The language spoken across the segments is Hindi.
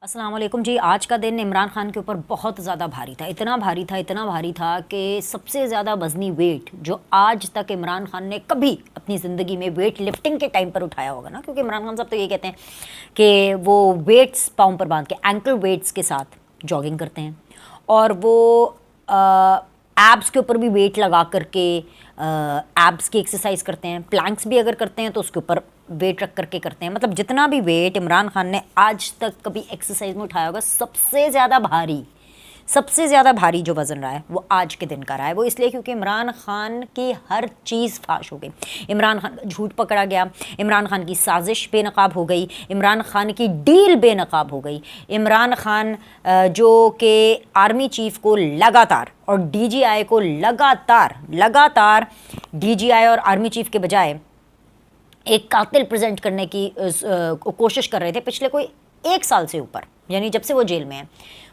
अस्सलाम वालेकुम जी। आज का दिन इमरान खान के ऊपर बहुत ज़्यादा भारी था, इतना भारी था कि सबसे ज़्यादा वज़नी वेट जो आज तक इमरान खान ने कभी अपनी ज़िंदगी में वेट लिफ्टिंग के टाइम पर उठाया होगा ना, क्योंकि इमरान खान साहब तो ये कहते हैं कि वो वेट्स पाँव पर बांध के एंकल वेट्स के साथ जॉगिंग करते हैं और वो एब्स के ऊपर भी वेट लगा करके एब्स की एक्सरसाइज करते हैं। प्लैंक्स भी अगर करते हैं तो उसके ऊपर वेट रख करके करते हैं। मतलब जितना भी वेट इमरान खान ने आज तक कभी एक्सरसाइज में उठाया होगा, सबसे ज़्यादा भारी जो वज़न रहा है वो आज के दिन का रहा है। वो इसलिए क्योंकि इमरान खान की हर चीज़ फाश हो गई। इमरान खान का झूठ पकड़ा गया, इमरान खान की साजिश बेनकाब हो गई, इमरान खान की डील बेनकाब हो गई। इमरान खान जो कि आर्मी चीफ को लगातार और डीजीआई को लगातार डीजीआई और आर्मी चीफ के बजाय एक कातिल प्रेजेंट करने की कोशिश कर रहे थे पिछले कोई 1 साल से ऊपर, यानी जब से वो जेल में है,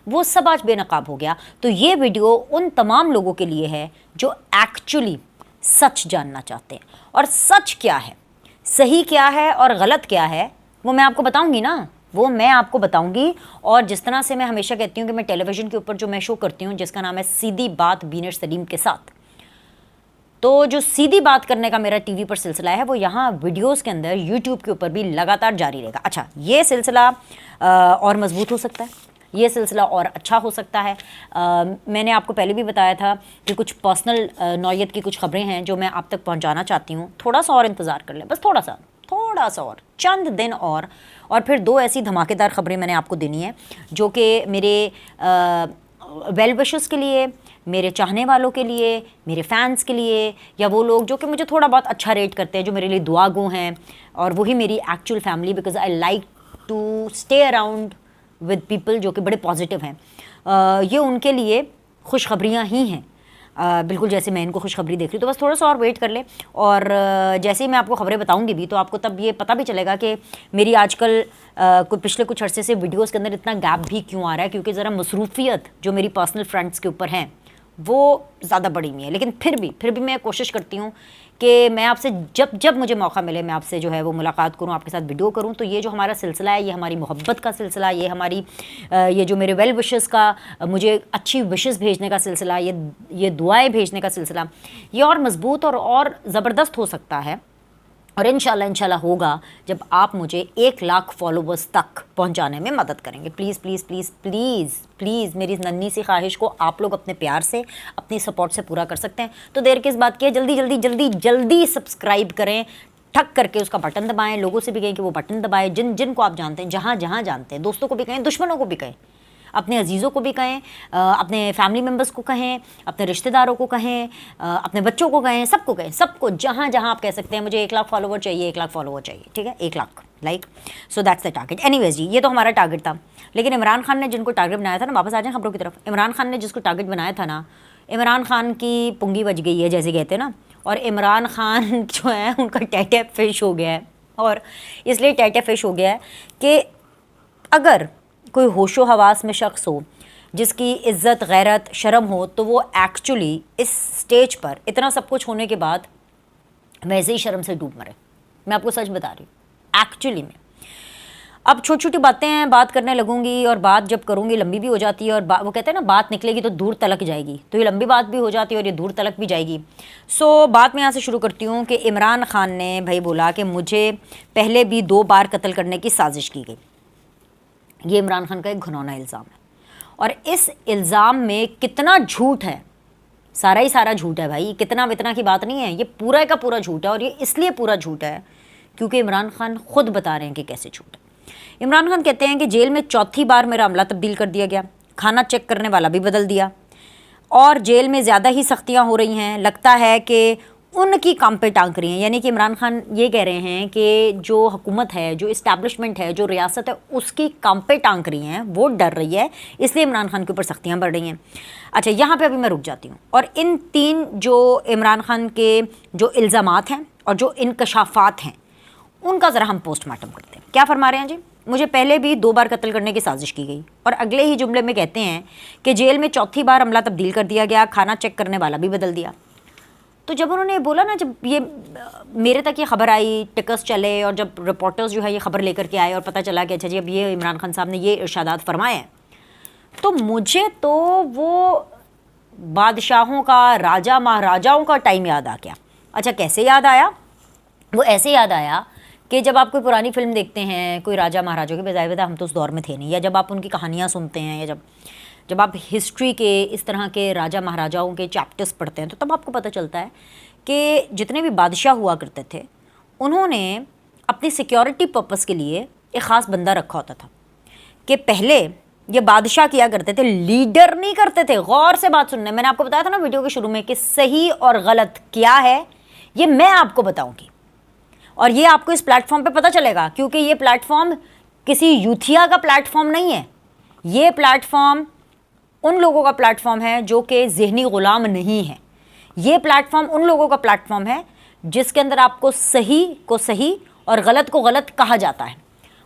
वो सब आज बेनकाब हो गया। तो ये वीडियो उन तमाम लोगों के लिए है जो एक्चुअली सच जानना चाहते हैं। और सच क्या है, सही क्या है और गलत क्या है, वो मैं आपको बताऊंगी ना, वो मैं आपको बताऊंगी। और जिस तरह से मैं हमेशा कहती हूँ कि मैं टेलीविज़न के ऊपर जो मैं शो करती हूँ जिसका नाम है सीधी बात बीनर सलीम के साथ, तो जो सीधी बात करने का मेरा टीवी पर सिलसिला है वो यहाँ वीडियोस के अंदर यूट्यूब के ऊपर भी लगातार जारी रहेगा। अच्छा, ये सिलसिला और मजबूत हो सकता है, ये सिलसिला और अच्छा हो सकता है। मैंने आपको पहले भी बताया था कि कुछ पर्सनल नौयत की कुछ खबरें हैं जो मैं आप तक पहुँचाना चाहती हूँ। थोड़ा सा और इंतज़ार कर लें, बस थोड़ा सा और चंद दिन और फिर 2 ऐसी धमाकेदार खबरें मैंने आपको देनी है जो कि मेरे वेल विशर्स के लिए, मेरे चाहने वालों के लिए, मेरे फैंस के लिए, या वो लोग जो कि मुझे थोड़ा बहुत अच्छा रेट करते हैं, जो मेरे लिए दुआ गो हैं, और वही मेरी actual family, because I like to stay around with people जो कि बड़े पॉजिटिव हैं। ये उनके लिए खुशखबरियाँ ही हैं, बिल्कुल जैसे मैं इनको खुशखबरी देख रही हूँ। तो बस थोड़ा सा और वेट कर ले, और जैसे ही मैं आपको खबरें बताऊंगी भी तो आपको तब ये पता भी चलेगा कि मेरी आजकल पिछले कुछ अरसे से वीडियोस के अंदर इतना गैप भी क्यों आ रहा है, क्योंकि ज़रा मसरूफियत जो मेरी पर्सनल फ्रेंड्स के ऊपर हैं वो ज़्यादा बड़ी नहीं है। लेकिन फिर भी मैं कोशिश करती हूँ कि मैं आपसे जब मुझे मौका मिले मैं आपसे जो है वो मुलाकात करूँ, आपके साथ वीडियो करूँ। तो ये जो हमारा सिलसिला है, ये हमारी मोहब्बत का सिलसिला, ये हमारी ये जो मेरे वेल विशेस का, मुझे अच्छी विशेस भेजने का सिलसिला, ये दुआएं भेजने का सिलसिला, ये और मज़बूत और ज़बरदस्त हो सकता है। और इंशाल्लाह होगा जब आप मुझे 1 लाख फॉलोवर्स तक पहुंचाने में मदद करेंगे। Please please please please please मेरी इस नन्ही सी ख्वाहिश को आप लोग अपने प्यार से, अपनी सपोर्ट से पूरा कर सकते हैं। तो देर किस बात की है, जल्दी सब्सक्राइब करें, ठक करके उसका बटन दबाएं। लोगों से भी कहें कि वो बटन दबाएं, जिनको आप जानते हैं, जहाँ जानते हैं, दोस्तों को भी कहें, दुश्मनों को भी कहें, अपने अजीज़ों को भी कहें, अपने फैमिली मेम्बर्स को कहें, अपने रिश्तेदारों को कहें, अपने बच्चों को कहें, सबको कहें, सबको जहाँ आप कह सकते हैं मुझे 1 लाख फॉलोवर चाहिए, 1 लाख फॉलोवर चाहिए, ठीक है, 1 lakh like. So that's the target. Anyways जी, ये तो हमारा टारगेट था। लेकिन इमरान खान ने जिनको टारगेट बनाया था ना, वापस आ जाएं खबरों की तरफ। इमरान खान ने जिसको टारगेट बनाया था ना, इमरान खान की पुंगी बज गई है जैसे कहते हैं ना, और इमरान खान जो है उनका टैटे फिश हो गया है। और इसलिए टैटे फिश हो गया है कि अगर कोई होशो हवास में शख्स हो, जिसकी इज़्ज़त, गैरत, शर्म हो, तो वो एक्चुअली इस स्टेज पर इतना सब कुछ होने के बाद वैसे ही शर्म से डूब मरे। मैं आपको सच बता रही हूँ, एक्चुअली में अब छोटी बातें बात करने लगूंगी, और बात जब करूंगी लंबी भी हो जाती है, और वो कहते हैं ना, बात निकलेगी तो दूर तलक जाएगी, तो ये लंबी बात भी हो जाती है और ये दूर तलक भी जाएगी। सो बात मैं यहाँ से शुरू करती हूँ कि इमरान खान ने भाई बोला कि मुझे पहले भी 2 बार कत्ल करने की साजिश की गई। ये इमरान खान का एक घिनौना इल्ज़ाम है, और इस इल्ज़ाम में कितना झूठ है, सारा ही सारा झूठ है भाई, कितना वितना की बात नहीं है, ये पूरा का पूरा झूठ है। और ये इसलिए पूरा झूठ है क्योंकि इमरान खान खुद बता रहे हैं कि कैसे झूठ है। इमरान खान कहते हैं कि जेल में 4थी बार मेरा अमला तब्दील कर दिया गया, खाना चेक करने वाला भी बदल दिया, और जेल में ज़्यादा ही सख्तियाँ हो रही हैं, लगता है कि उनकी काम पे टांग रही हैं। यानी कि इमरान खान ये कह रहे हैं कि जो हुकूमत है, जो इस्टेब्लिशमेंट है, जो रियासत है, उसकी काम पे टांग रही हैं, वो डर रही है, इसलिए इमरान खान के ऊपर सख्तियाँ बढ़ रही हैं। अच्छा, यहाँ पे अभी मैं रुक जाती हूँ, और इन 3 जो इमरान खान के जो इल्ज़ामात हैं और जो इंकशाफात हैं उनका ज़रा हम पोस्टमार्टम करते हैं। क्या फरमा रहे हैं जी, मुझे पहले भी 2 बार कत्ल करने की साजिश की गई, और अगले ही जुमले में कहते हैं कि जेल में 4थी बार अमला तब्दील कर दिया गया, खाना चेक करने वाला भी बदल दिया। तो जब उन्होंने बोला ना, जब ये मेरे तक ये खबर आई, टिकस चले और जब रिपोर्टर्स जो है ये खबर लेकर के आए और पता चला कि अच्छा जी अब ये इमरान खान साहब ने ये इरशादात फरमाए हैं, तो मुझे तो वो बादशाहों का, राजा महाराजाओं का टाइम याद आ गया। अच्छा कैसे याद आया? वो ऐसे याद आया कि जब आप कोई पुरानी फिल्म देखते हैं कोई राजा महाराजों के, बजाय हम तो उस दौर में थे नहीं, या जब आप उनकी कहानियाँ सुनते हैं, या जब आप हिस्ट्री के इस तरह के राजा महाराजाओं के चैप्टर्स पढ़ते हैं, तो तब आपको पता चलता है कि जितने भी बादशाह हुआ करते थे उन्होंने अपनी सिक्योरिटी पर्पस के लिए एक ख़ास बंदा रखा होता था कि पहले ये बादशाह किया करते थे, लीडर नहीं करते थे। गौर से बात सुनने, मैंने आपको बताया था ना वीडियो के शुरू में कि सही और गलत क्या है ये मैं आपको बताऊंगी, और ये आपको इस प्लेटफॉर्म पे पता चलेगा, क्योंकि ये प्लेटफॉर्म किसी यूथिया का प्लेटफॉर्म नहीं है। ये प्लेटफॉर्म उन लोगों का प्लेटफॉर्म है जो कि ज़हनी ग़ुलाम नहीं है। ये प्लेटफॉर्म उन लोगों का प्लेटफॉर्म है जिसके अंदर आपको सही को सही और गलत को गलत कहा जाता है,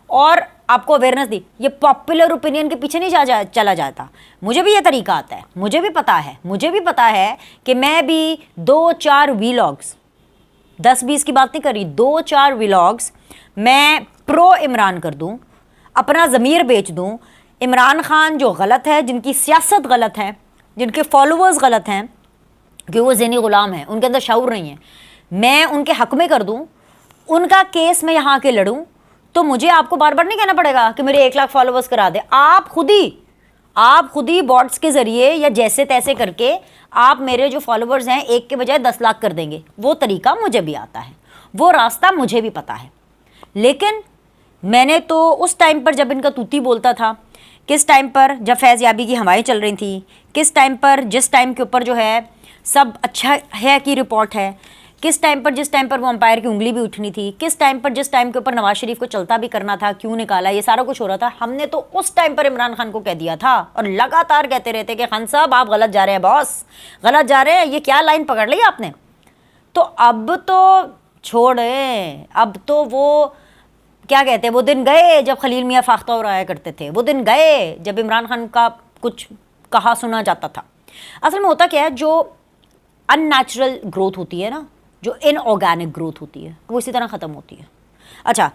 और आपको अवेयरनेस दी। ये पॉपुलर ओपिनियन के पीछे नहीं चला जाता। मुझे भी ये तरीका आता है, मुझे भी पता है कि मैं भी 2-4 वीलॉग्स, 10-20 की बात नहीं कर रही, 2-4 व्लॉग्स मैं प्रो इमरान कर दूं, अपना ज़मीर बेच दूं। इमरान खान जो गलत है, जिनकी सियासत गलत है, जिनके फॉलोअर्स गलत हैं, कि वो ज़हनी ग़ुलाम हैं, उनके अंदर शऊर नहीं है, मैं उनके हक़ में कर दूं, उनका केस मैं यहाँ के लड़ूं, तो मुझे आपको बार बार नहीं कहना पड़ेगा कि मेरे 1 लाख फॉलोअर्स करा दे। आप खुद ही बॉट्स के ज़रिए या जैसे तैसे करके आप मेरे जो फॉलोअर्स हैं 1 के बजाय 10 लाख कर देंगे। वो तरीका मुझे भी आता है, वो रास्ता मुझे भी पता है। लेकिन मैंने तो उस टाइम पर जब इनका तूती बोलता था, किस टाइम पर जब फैज़ याबी की हवाएं चल रही थी, किस टाइम पर जिस टाइम के ऊपर जो है सब अच्छा है की रिपोर्ट है, किस टाइम पर जिस टाइम पर वो अंपायर की उंगली भी उठनी थी, किस टाइम पर जिस टाइम के ऊपर नवाज शरीफ को चलता भी करना था, क्यों निकाला, ये सारा कुछ हो रहा था। हमने तो उस टाइम पर इमरान खान को कह दिया था और लगातार कहते रहते कि खान साहब आप गलत जा रहे हैं, बॉस गलत जा रहे हैं, ये क्या लाइन पकड़ ली आपने। तो अब तो छोड़े, अब तो वो क्या कहते हैं, वो दिन गए जब खलील मियाँ फाख्ता और आया करते थे, वो दिन गए जब इमरान खान का कुछ कहा सुना जाता था। असल में होता क्या है, जो अननेचुरल ग्रोथ होती है ना, जो इनऑर्गेनिक ग्रोथ होती है, वो इसी तरह ख़त्म होती है। अच्छा,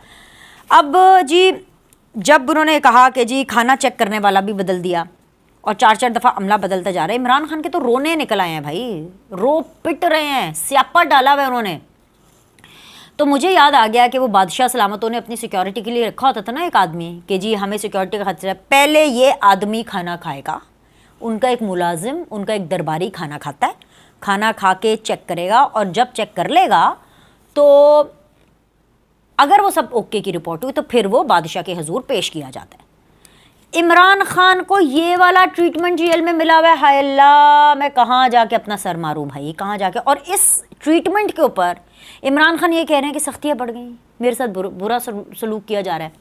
अब जी जब उन्होंने कहा कि जी खाना चेक करने वाला भी बदल दिया और 4-4 दफ़ा अमला बदलता जा रहा है, इमरान खान के तो रोने निकल आए हैं भाई, रो पिट रहे हैं, स्यापा डाला हुआ है उन्होंने। तो मुझे याद आ गया कि वो बादशाह सलामतों ने अपनी सिक्योरिटी के लिए रखा होता था ना एक आदमी, कि जी हमें सिक्योरिटी का खतरा है, पहले ये आदमी खाना खाएगा, उनका एक मुलाजिम, उनका एक दरबारी खाना खाता है, खाना खा के चेक करेगा, और जब चेक कर लेगा तो अगर वो सब ओके की रिपोर्ट हुई तो फिर वो बादशाह के हजूर पेश किया जाता है। इमरान खान को ये वाला ट्रीटमेंट जेल में मिला हुआ है। हाय अल्लाह, मैं कहाँ जाके अपना सर मारूं भाई, कहाँ जाके। और इस ट्रीटमेंट के ऊपर इमरान खान ये कह रहे हैं कि सख्तियाँ बढ़ गई, मेरे साथ बुरा सलूक किया जा रहा है।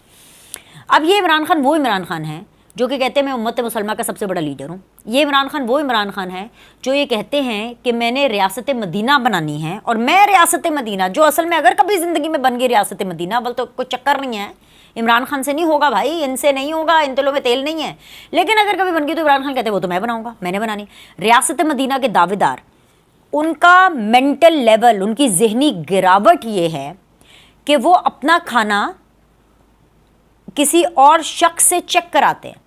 अब ये इमरान खान वो इमरान खान है जो कि कहते हैं मैं उम्मत मुसलमा का सबसे बड़ा लीडर हूँ। ये इमरान खान वो इमरान खान है जो ये कहते हैं कि मैंने रियासत मदीना बनानी है, और मैं रियासत मदीना, जो असल में अगर कभी ज़िंदगी में बन गई रियासत मदीना, बल तो कोई चक्कर नहीं है, इमरान खान से नहीं होगा भाई, इनसे नहीं होगा, इन तिलों में तेल नहीं है, लेकिन अगर कभी बन गई तो इमरान खान कहते हैं वो तो मैं बनाऊँगा, मैंने बनानी। रियासत मदीना के दावेदार, उनका मेंटल लेवल, उनकी जहनी गिरावट ये है कि वो अपना खाना किसी और शख्स से चेक कराते हैं।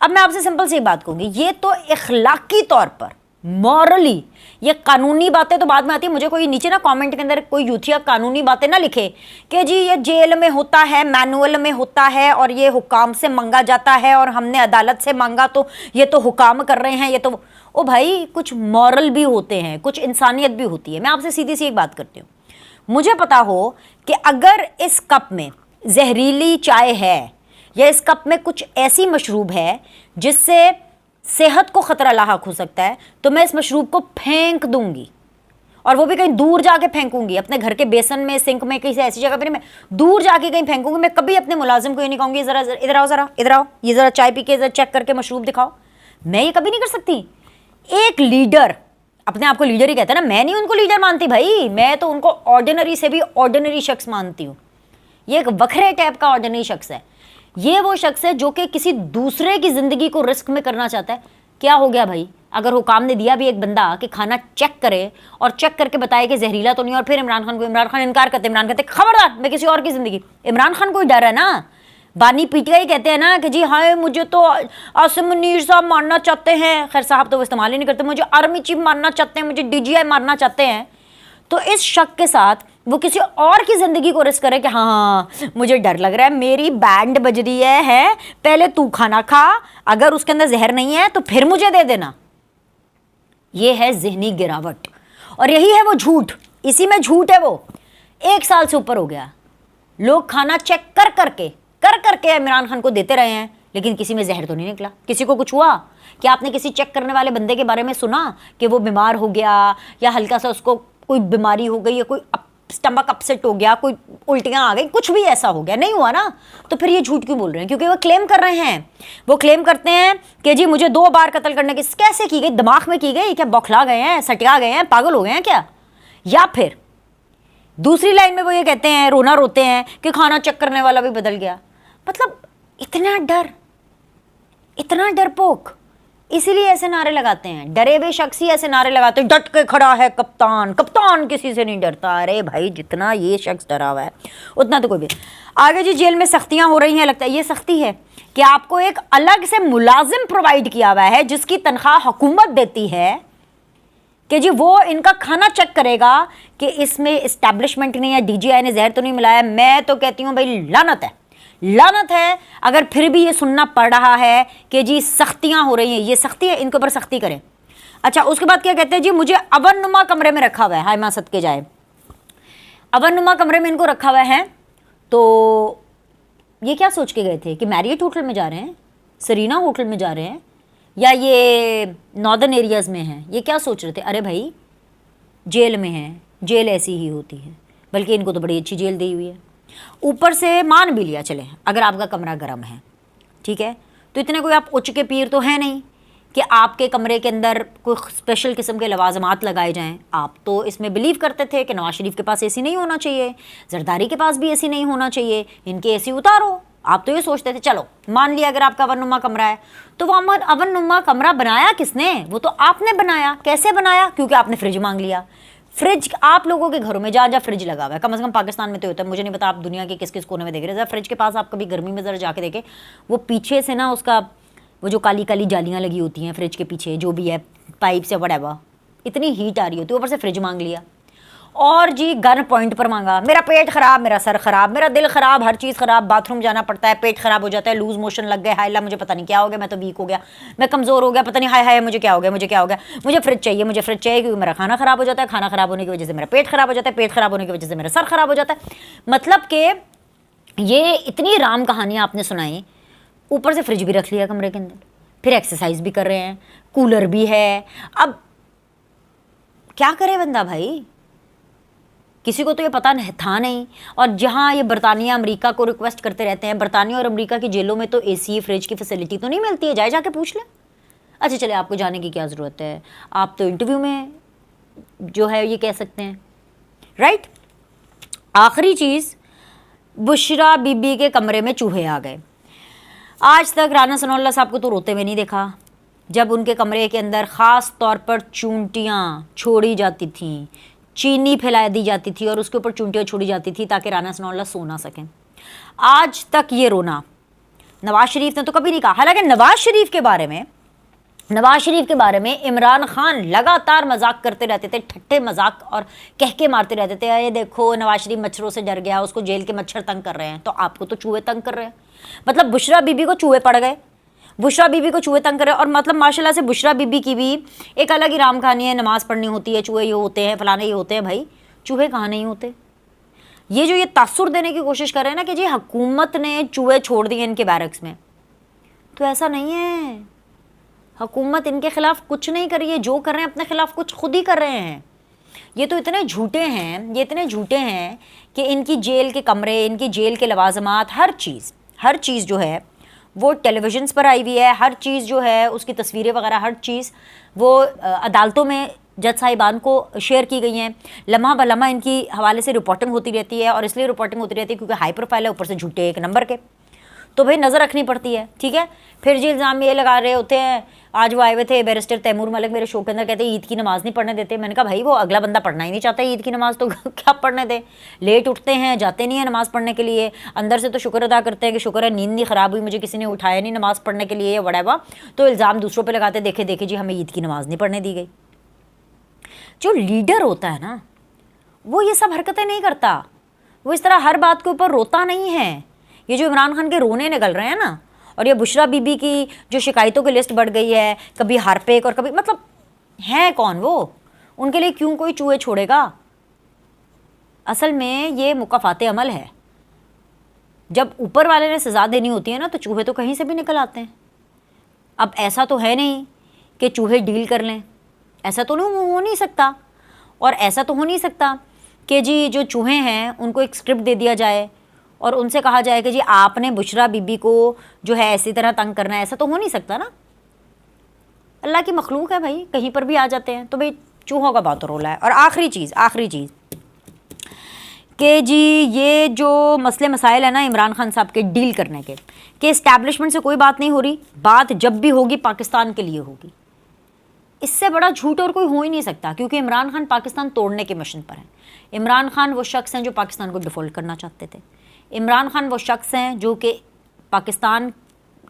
अब मैं आपसे सिंपल सी बात कहूँगी, ये तो इखलाकी तौर पर, मॉरली, ये कानूनी बातें तो बाद में आती है। मुझे कोई नीचे ना कमेंट के अंदर कोई यूथिया कानूनी बातें ना लिखे कि जी ये जेल में होता है, मैनुअल में होता है, और ये हुकाम से मांगा जाता है, और हमने अदालत से मांगा तो ये तो हुकाम कर रहे हैं, ये तो। ओ भाई, कुछ मॉरल भी होते हैं, कुछ इंसानियत भी होती है। मैं आपसे सीधी सी एक बात करती हूँ, मुझे पता हो कि अगर इस कप में जहरीली चाय है या इस कप में कुछ ऐसी मशरूब है जिससे सेहत को ख़तरा लाहक हो सकता है, तो मैं इस मशरूब को फेंक दूंगी, और वो भी कहीं दूर जाके फेंकूंगी, अपने घर के बेसन में, सिंक में, किसी ऐसी जगह पर नहीं, मैं दूर जाके कहीं फेंकूंगी। मैं कभी अपने मुलाजिम को ये नहीं कहूँगी ज़रा इधर आओ, ज़रा इधर आओ, ये ज़रा चाय पी के ज़रा चेक करके मशरूब दिखाओ। मैं ये कभी नहीं कर सकती। एक लीडर, अपने आप को लीडर ही कहता है ना, मैं नहीं उनको लीडर मानती भाई, मैं तो उनको ऑर्डिनरी से भी ऑर्डिनरी शख्स मानती हूँ। ये एक वखरे टाइप का ऑर्डिनरी शख्स है। ये वो शख्स है जो कि किसी दूसरे की ज़िंदगी को रिस्क में करना चाहता है। क्या हो गया भाई? अगर हुकाम ने दिया भी एक बंदा कि खाना चेक करे और चेक करके बताए कि जहरीला तो नहीं, और फिर इमरान खान इनकार करते, इमरान कहते खबरदार मैं किसी और की जिंदगी। इमरान खान को ही डर है ना, बानी पीटीआई कहते हैं ना कि जी हाय मुझे तो आसिम मुनीर साहब मारना चाहते हैं, खैर साहब तो वो इस्तेमाल ही नहीं करते, मुझे आर्मी चीफ मारना चाहते हैं, मुझे डीजीआई मारना चाहते हैं। तो इस शक के साथ वो किसी और की जिंदगी को रिस्क करे कि हाँ मुझे डर लग रहा है, मेरी बैंड बज रही है, पहले तू खाना खा, अगर उसके अंदर जहर नहीं है तो फिर मुझे दे देना। ये है ज़हनी गिरावट, और यही है वो झूठ, इसी में झूठ है वो। 1 साल से ऊपर हो गया, लोग खाना चेक कर करके इमरान खान को देते रहे हैं, लेकिन किसी में जहर तो नहीं निकला। किसी को कुछ हुआ? क्या आपने किसी चेक करने वाले बंदे के बारे में सुना कि वो बीमार हो गया, या हल्का सा उसको कोई बीमारी हो गई, या कोई स्टमक अपसेट हो गया, कोई उल्टियां आ गई, कुछ भी ऐसा हो गया? नहीं हुआ ना। तो फिर ये झूठ क्यों बोल रहे हैं? क्योंकि वो क्लेम कर रहे हैं, वो क्लेम करते हैं कि जी मुझे 2 बार कत्ल करने की, कैसे की गई, दिमाग में की गई क्या? बौखला गए हैं, सटिया गए हैं, पागल हो गए हैं क्या? या फिर दूसरी लाइन में वो ये कहते हैं, रोना रोते हैं कि खाना चेक करने वाला भी बदल गया। मतलब इतना डर, इतना डरपोक, इसीलिए ऐसे नारे लगाते हैं। डरे हुए शख्स ही ऐसे नारे लगाते हैं, डट के खड़ा है कप्तान, कप्तान किसी से नहीं डरता। अरे भाई जितना ये शख्स डरा हुआ है उतना तो कोई भी। आगे जी जेल में सख्तियां हो रही हैं, लगता है ये सख्ती है कि आपको एक अलग से मुलाजिम प्रोवाइड किया हुआ है जिसकी तनख्वाह हुकूमत देती है कि जी वो इनका खाना चेक करेगा कि इसमें इस्टेब्लिशमेंट नहीं है, डीजीआई ने जहर तो नहीं मिलाया। मैं तो कहती हूँ भाई लानत है, लानत है अगर फिर भी ये सुनना पड़ रहा है कि जी सख्तियां हो रही हैं। ये सख्ती है, इनके ऊपर सख्ती करें। अच्छा, उसके बाद क्या कहते हैं जी, मुझे अवनुमा कमरे में रखा हुआ है, हाय मां सदके जाए, अवनुमा कमरे में इनको रखा हुआ है। तो ये क्या सोच के गए थे कि मैरियट होटल में जा रहे हैं, सरीना होटल में जा रहे हैं, या ये नॉर्दर्न एरियाज़ में हैं? ये क्या सोच रहे थे? अरे भाई जेल में हैं, जेल ऐसी ही होती है, बल्कि इनको तो बड़ी अच्छी जेल दी हुई है। ऊपर से मान भी लिया चले अगर आपका कमरा गर्म है, ठीक है, तो इतने कोई आप उच्च के पीर तो है नहीं कि आपके कमरे के अंदर कोई स्पेशल किस्म के लवाजमात लगाए जाएं। आप तो इसमें बिलीव करते थे कि नवाज शरीफ के पास एसी नहीं होना चाहिए, जरदारी के पास भी एसी नहीं होना चाहिए, इनके एसी उतारो। आप तो ये सोचते थे। चलो मान लिया अगर आपका अवनुमा कमरा है, तो वो अवनुमा कमरा बनाया किसने? वो तो आपने बनाया। कैसे बनाया? क्योंकि आपने फ्रिज मांग लिया। फ्रिज आप लोगों के घरों में जहाँ फ्रिज लगा हुआ है, कम से कम पाकिस्तान में तो होता है, मुझे नहीं पता आप दुनिया के किस किस कोने में देख रहे हैं। फ्रिज के पास आप कभी गर्मी में ज़रा जाके देखें, वो पीछे से ना उसका वो जो काली काली जालियाँ लगी होती हैं फ्रिज के पीछे, जो भी है पाइप से व्हाटएवर, इतनी हीट आ रही होती है, ऊपर से फ्रिज मांग लिया। और जी गन पॉइंट पर मांगा, मेरा पेट ख़राब, मेरा सर ख़राब, मेरा दिल ख़राब, हर चीज़ ख़राब, बाथरूम जाना पड़ता है, पेट ख़राब हो जाता है, लूज़ मोशन लग गए, हाय अल्लाह मुझे पता नहीं क्या हो गया, मैं तो वीक हो गया, मैं कमज़ोर हो गया, पता नहीं हाय हाय मुझे क्या हो गया, मुझे क्या हो गया, मुझे फ्रिज चाहिए, मुझे फ्रिज चाहिए, क्योंकि मेरा खाना ख़राब हो जाता है, खाना ख़राब होने की वजह से मेरा पेट ख़राब हो जाता है, पेट ख़राब होने की वजह से मेरा सर ख़राब हो जाता है। मतलब कि ये इतनी राम कहानियाँ आपने सुनाई, ऊपर से फ्रिज भी रख लिया कमरे के अंदर, फिर एक्सरसाइज भी कर रहे हैं, कूलर भी है। अब क्या करे बंदा भाई? किसी को तो ये पता था नहीं। और जहाँ ये बरतानिया अमेरिका को रिक्वेस्ट करते रहते हैं, बरतानिया और अमेरिका की जेलों में तो एसी फ्रिज की फैसिलिटी तो नहीं मिलती है, जाए जाके पूछ लें। अच्छा चले, आपको जाने की क्या ज़रूरत है, आप तो इंटरव्यू में जो है ये कह सकते हैं, राइट। आखिरी चीज़, बुशरा बीबी के कमरे में चूहे आ गए। आज तक राना सनाउल्लाह साहब को तो रोते हुए नहीं देखा जब उनके कमरे के अंदर ख़ास तौर पर चूंटियाँ छोड़ी जाती थीं, चीनी फैला दी जाती थी और उसके ऊपर चूंटियाँ छोड़ी जाती थी ताकि राना सनाउल्लाह सो ना सकें। आज तक ये रोना नवाज शरीफ ने तो कभी नहीं कहा। हालांकि नवाज शरीफ के बारे में इमरान खान लगातार मजाक करते रहते थे, ठट्टे मजाक और कह के मारते रहते थे, ये देखो नवाज शरीफ मच्छरों से डर गया, उसको जेल के मच्छर तंग कर रहे हैं, तो आपको तो चूहे तंग कर रहे हैं। मतलब बुशरा बीबी को चूहे पड़ गए, बुशरा बीबी को चूहे तंग करे। और मतलब माशाल्लाह से बुशरा बीबी की भी एक अलग ही राम कहानी है, नमाज़ पढ़नी होती है, चूहे ये होते हैं, फलाने ये होते हैं। भाई चूहे कहाँ नहीं होते? ये जो ये तासुर देने की कोशिश कर रहे हैं ना कि जी हुकूमत ने चूहे छोड़ दिए इनके बैरक्स में, तो ऐसा नहीं है। हुकूमत इनके खिलाफ कुछ नहीं कर रही है, जो कर रहे हैं अपने खिलाफ कुछ खुद ही कर रहे हैं। ये तो इतने झूठे हैं, ये इतने झूठे हैं कि इनकी जेल के कमरे, इनकी जेल के लवाजमात, हर चीज़ जो है वो टेलीविजन्स पर आई हुई है, हर चीज़ जो है उसकी तस्वीरें वगैरह, हर चीज़ वो अदालतों में जज साहिबान को शेयर की गई हैं। लम्हा ब लम्हा इनकी हवाले से रिपोर्टिंग होती रहती है, और इसलिए रिपोर्टिंग होती रहती है क्योंकि हाई प्रोफाइल है, ऊपर से झूठे एक नंबर के। तो भाई नज़र रखनी पड़ती है, ठीक है। फिर जी इल्ज़ाम ये लगा रहे होते हैं, आज वो आए हुए थे बैरिस्टर तैमूर मलिक मेरे शो के अंदर, कहते ईद की नमाज़ नहीं पढ़ने देते। मैंने कहा भाई वो अगला बंदा पढ़ना ही नहीं चाहता ईद की नमाज़, तो क्या पढ़ने दे। लेट उठते हैं, जाते नहीं है नमाज़ पढ़ने के लिए, अंदर से तो शुक्र अदा करते हैं कि शुक्र है नींद नहीं ख़राब हुई, मुझे किसी ने उठाया नहीं नमाज़ पढ़ने के लिए, वड़ेवा। तो इल्ज़ाम दूसरों पर लगाते, देखे देखे जी हमें ईद की नमाज़ नहीं पढ़ने दी गई। जो लीडर होता है ना, वो ये सब हरकतें नहीं करता, वो इस तरह हर बात के ऊपर रोता नहीं है। ये जो इमरान खान के रोने निकल रहे हैं ना, और ये बुशरा बीबी की जो शिकायतों की लिस्ट बढ़ गई है, कभी हारपेक और कभी, मतलब है कौन वो, उनके लिए क्यों कोई चूहे छोड़ेगा। असल में ये मुकाफ़ाते अमल है, जब ऊपर वाले ने सज़ा देनी होती है ना, तो चूहे तो कहीं से भी निकल आते हैं। अब ऐसा तो है नहीं कि चूहे डील कर लें, ऐसा तो नहीं हो नहीं सकता। और ऐसा तो हो नहीं सकता कि जी जो चूहे हैं उनको एक स्क्रिप्ट दे दिया जाए और उनसे कहा जाए कि जी आपने बुशरा बीबी को जो है ऐसी तरह तंग करना है, ऐसा तो हो नहीं सकता ना। अल्लाह की मखलूक है भाई, कहीं पर भी आ जाते हैं, तो भाई चूहों का बहुत रोला है। और आखिरी चीज़ कि जी ये जो मसले मसाइल है ना इमरान खान साहब के डील करने के, कि इस्टेब्लिशमेंट से कोई बात नहीं हो रही, बात जब भी होगी पाकिस्तान के लिए होगी। इससे बड़ा झूठ और कोई हो ही नहीं सकता, क्योंकि इमरान खान पाकिस्तान तोड़ने के मिशन पर हैं। इमरान खान वो शख्स हैं जो पाकिस्तान को डिफ़ॉल्ट करना चाहते थे। इमरान खान वो शख्स हैं जो कि पाकिस्तान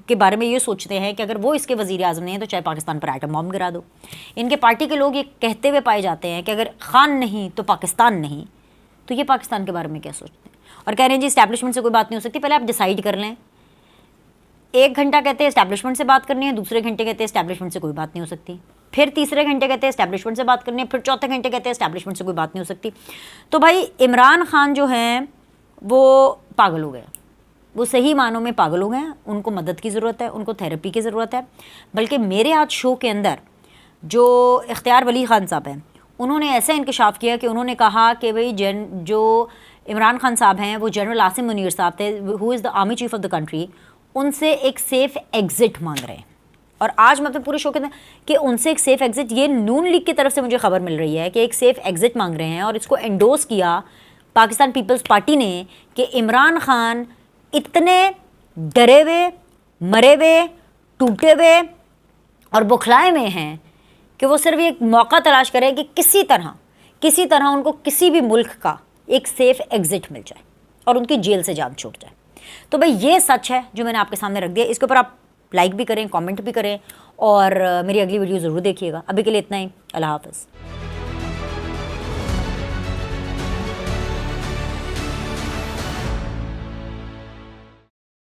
के बारे में ये सोचते हैं कि अगर वो इसके वज़ीर आज़म नहीं है तो चाहे पाकिस्तान पर एटम बॉम्ब गिरा दो। इनके पार्टी के लोग ये कहते हुए पाए जाते हैं कि अगर खान नहीं तो पाकिस्तान नहीं। तो ये पाकिस्तान के बारे में क्या सोचते हैं, और कह रहे हैं जी इस्टेब्लिशमेंट से कोई बात नहीं हो सकती। पहले आप डिसाइड कर लें। एक घंटा कहते हैं इस्टेब्लिशमेंट से बात करनी है, दूसरे घंटे कहते हैं इस्टेब्लिशमेंट से कोई बात नहीं हो सकती, फिर तीसरे घंटे कहते हैं इस्टेब्लिशमेंट से बात करनी है, फिर चौथे घंटे कहते हैं इस्टेब्लिशमेंट से कोई बात नहीं हो सकती। तो भाई इमरान खान जो हैं वो पागल हो गए, वो सही मानों में पागल हो गए हैं। उनको मदद की ज़रूरत है, उनको थेरेपी की ज़रूरत है। बल्कि मेरे आज शो के अंदर जो इख्तियार वली खान साहब हैं, उन्होंने ऐसा इंकशाफ किया कि उन्होंने कहा कि भाई जो इमरान खान साहब हैं वो जनरल आसिम मुनीर साहब थे, who is the army chief of the country, उनसे एक सेफ़ एग्ज़िट मांग रहे हैं। और आज मैं अपने पूरे शो के अंदर कि उनसे एक सेफ़ एग्ज़िट, ये नून लीग की तरफ से मुझे खबर मिल रही है कि एक सेफ़ एग्ज़िट मांग रहे हैं, और इसको एंडोर्स किया पाकिस्तान पीपल्स पार्टी ने कि इमरान खान इतने डरे हुए, मरे हुए, टूटे हुए और बुखलाए में हैं कि वो सिर्फ एक मौका तलाश करें कि किसी तरह उनको किसी भी मुल्क का एक सेफ़ एग्ज़िट मिल जाए और उनकी जेल से जान छूट जाए। तो भाई ये सच है जो मैंने आपके सामने रख दिया। इसके ऊपर आप लाइक भी करें, कमेंट भी करें, और मेरी अगली वीडियो ज़रूर देखिएगा। अभी के लिए इतना ही। अल्लाह हाफ़िज़।